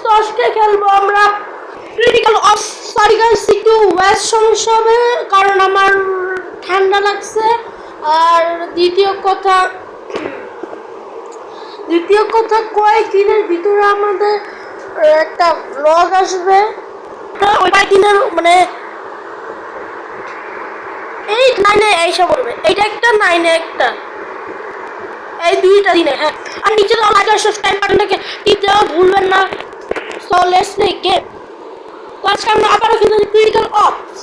তো আজকে খেলবো আমরা critical of surgical CQ West সমস্যা হবে কারণ আমার ঠান্ডা লাগছে। আর দ্বিতীয় কথা কয়েকদিনের ভিতরে আমাদের একটা ব্লগ আসবে। ওই কয়েকদিনের মানে 8-9 এইসব করবে, এইটা একটা 9 একটা, এই দুইটা দিনে। হ্যাঁ, আর নিচে তো লাইক আর সাবস্ক্রাইব বাটনটাকে টিপ দেওয়া ভুলবেন না। So let's play game. তো আজকে আমরা আবারও খেলতে ক্রিটিক্যাল অপস।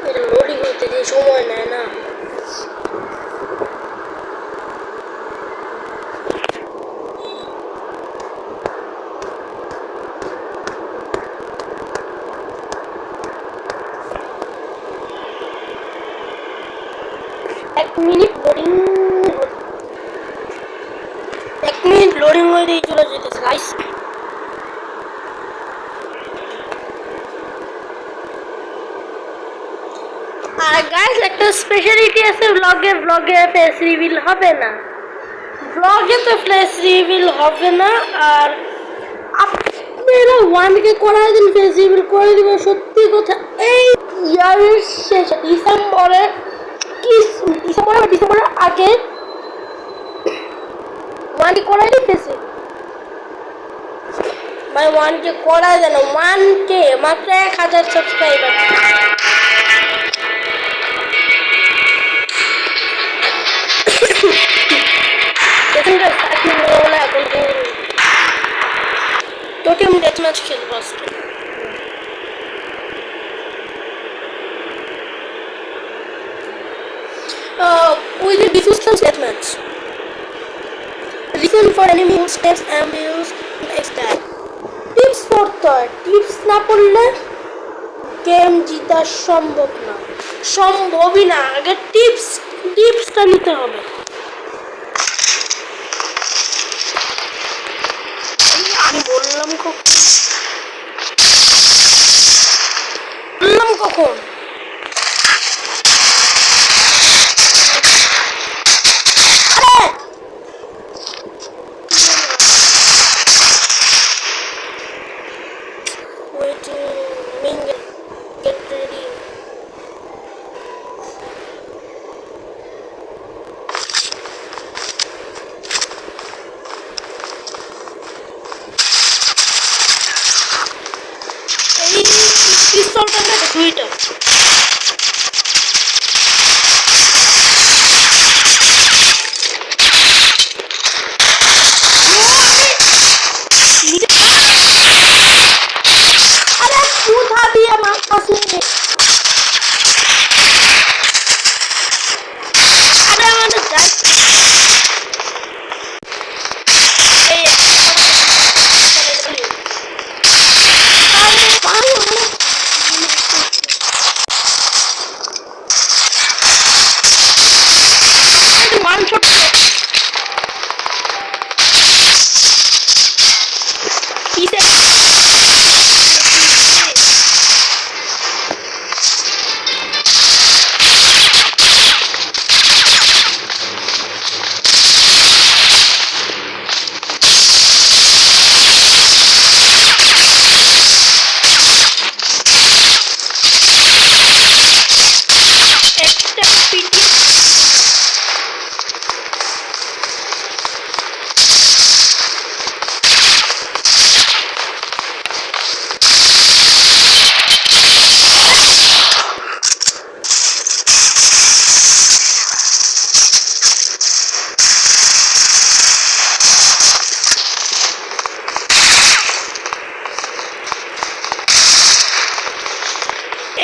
এটা লোডিং হতে যে সময় নেয় না। এক মিনিট লোডিং হয়ে দিয়ে চলে যেতেছে গাইস। আর গাইস একটা স্পেশালিটি আছে ব্লগে ফেস রিভিল হবে না। ব্লগে তো ফেস রিভিল হবে না। আর আপনারা 1কে করাই দিন, ফেস রিভিল করে দিব। সত্যি কথা এই ইয়ারের শেষে ডিসেম্বরের আগে 1কে করাই দিতেছে ভাই। 1কে করাই দেন, 1কে মাত্র 1000 সাবস্ক্রাইবার। টোটেম ডেথ ম্যাচ খেলবো আজকে। with the diffusion statements. Listen for enemy steps and use next time. Tips পড়তে হয়, টিপস না পড়লে গেম জিতা সম্ভবই না। আগে টিপসটা নিতে হবে। আমি বললাম কখন দুইটা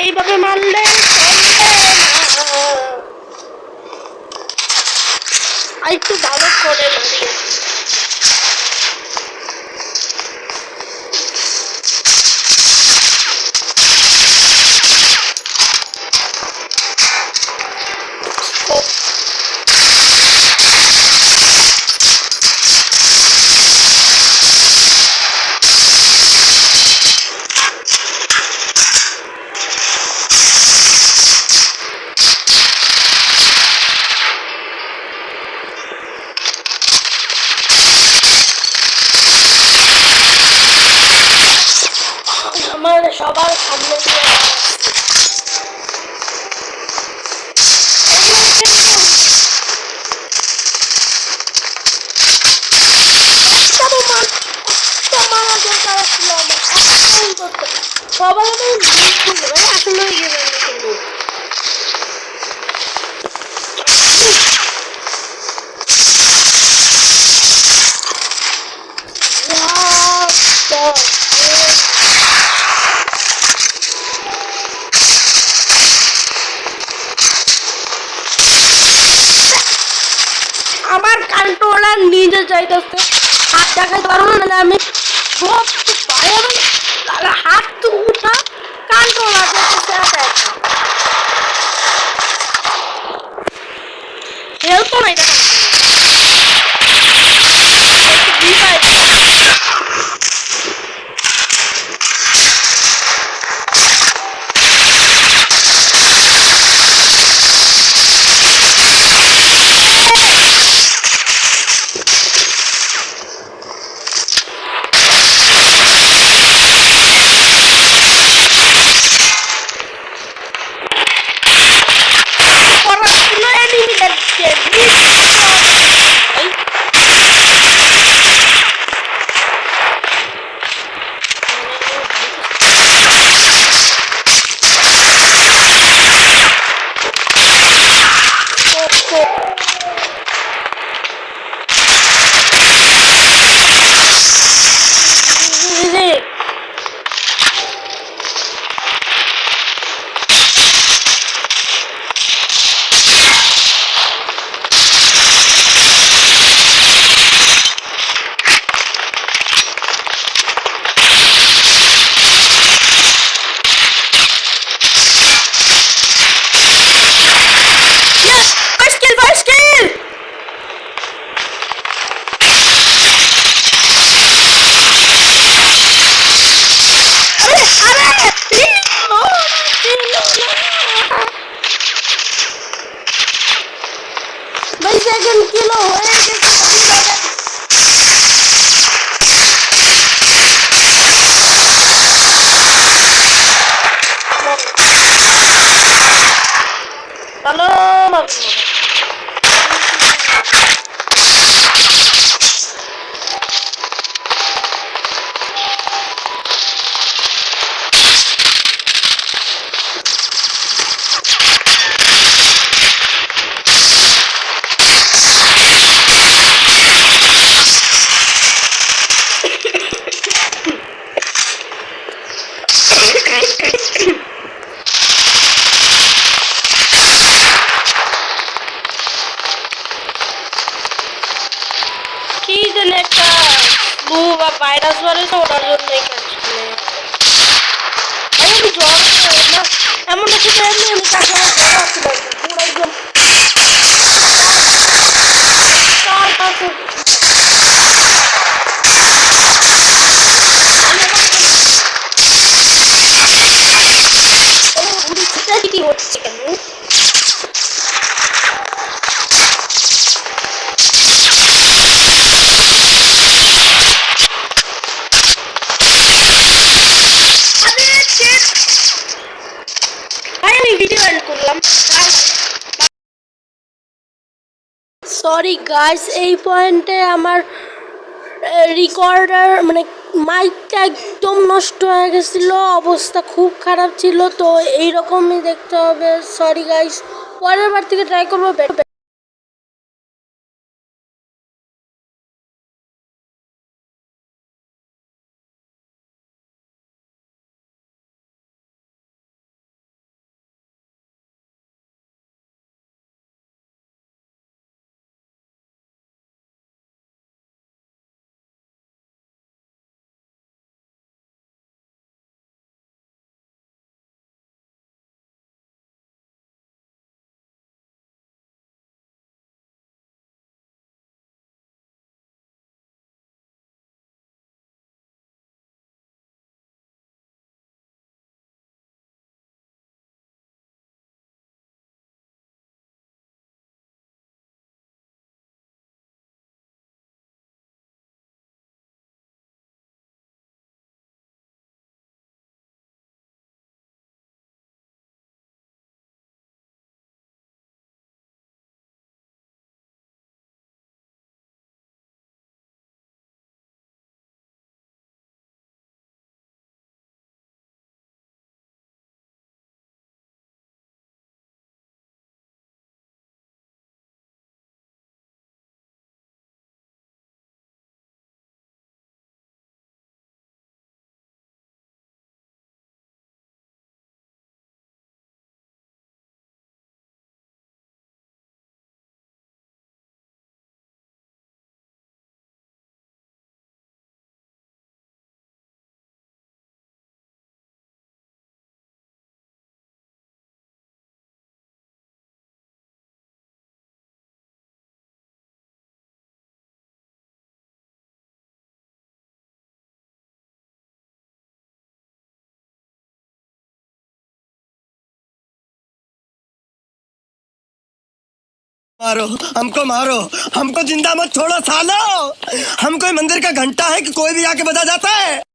এইভাবে মারলে একটু ভালো করে মারিয়ে। সবার সামনে দিয়ে মারা দরকার ছিল আমার করতে সবাই আসলে আমার কন্ট্রোলার নিজে যাইতেছে হাত দেখাতে পারবো না আমি হাত তো উঠা কন্ট্রোলার হেলতো না এটা কিলো হয়ে গেছে ভালো কি যেন একটা ফ্লু বা ভাইরাস বেরোছে ওটার জন্যই কাটছিল আমি জ্বর না এমন একটা এমনি আমি কাছে আমার জ্বর আসছিল পুরো একদম তার কাছে কি হচ্ছে কেন আমি ভিডিও এন্ড করলাম সরি গাইস এই পয়েন্টে আমার রেকর্ডার মানে মাইকটা একদম নষ্ট হয়ে গেছিল অবস্থা খুব খারাপ ছিল তো এইরকমই দেখতে হবে সরি গাইস পরের বার থেকে ট্রাই করবো मारो हमको जिंदा मत छोड़ो सालो। हम कोई मंदिर का घंटा है कि कोई भी आके बजा जाता है।